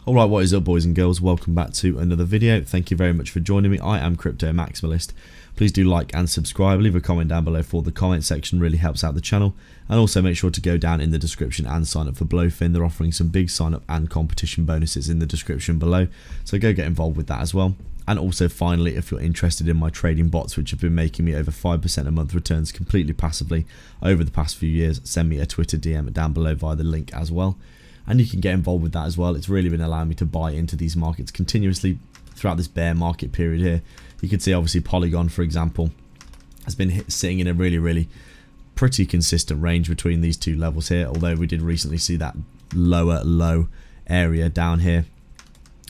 Alright, what is up boys and girls, welcome back to another video. Thank you very much for joining me. I am Crypto Maximalist. Please do like and subscribe, leave a comment down below for the comment section, really helps out the channel. And also make sure to go down in the description and sign up for Blofin. They're offering some big sign up and competition bonuses in the description below, so go get involved with that as well. And also finally, if you're interested in my trading bots, which have been making me over 5% a month returns completely passively over the past few years, send me a Twitter DM down below via the link as well. And you can get involved with that as well. It's really been allowing me to buy into these markets continuously throughout this bear market period here. You can see obviously Polygon, for example, has been sitting in a really pretty consistent range between these two levels here, although we did recently see that lower low area down here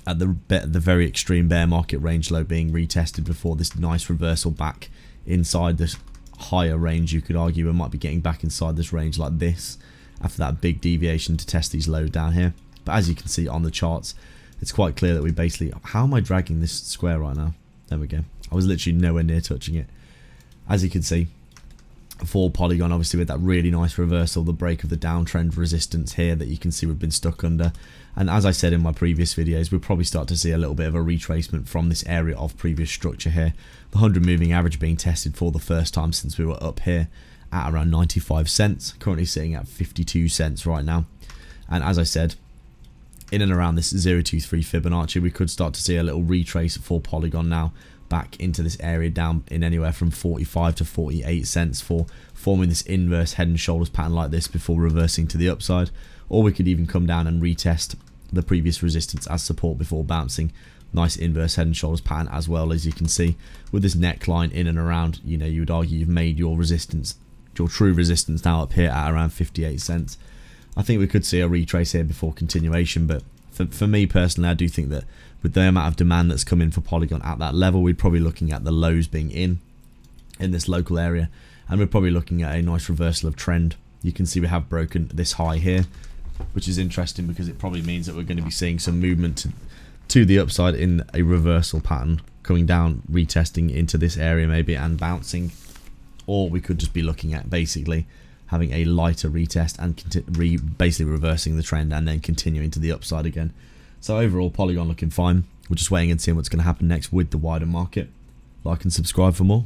at the very extreme bear market range low being retested before this nice reversal back inside this higher range. You could argue we might be getting back inside this range like this after that big deviation to test these lows down here. But as you can see on the charts, it's quite clear that we basically... How am I dragging this square right now? There we go. I was literally nowhere near touching it. As you can see, for Polygon, obviously with that really nice reversal, the break of the downtrend resistance here that you can see we've been stuck under. And as I said in my previous videos, we'll probably start to see a little bit of a retracement from this area of previous structure here. The 100 moving average being tested for the first time since we were up here at around 95 cents, currently sitting at 52 cents right now. And as I said, in and around this 0.23 Fibonacci, we could start to see a little retrace for Polygon now back into this area down in anywhere from 45 to 48 cents for forming this inverse head and shoulders pattern like this before reversing to the upside. Or we could even come down and retest the previous resistance as support before bouncing. Nice inverse head and shoulders pattern as well, as you can see with this neckline in and around. You know, you would argue you've made your resistance, your true resistance now up here at around 58 cents. I think we could see a retrace here before continuation, but for me personally, I do think that with the amount of demand that's come in for Polygon at that level, we're probably looking at the lows being in this local area, and we're probably looking at a nice reversal of trend. You can see we have broken this high here, which is interesting because it probably means that we're going to be seeing some movement to the upside in a reversal pattern, coming down, retesting into this area maybe and bouncing. Or we could just be looking at basically having a lighter retest and basically reversing the trend and then continuing to the upside again. So overall, Polygon looking fine. We're just waiting and seeing what's going to happen next with the wider market. Like and subscribe for more.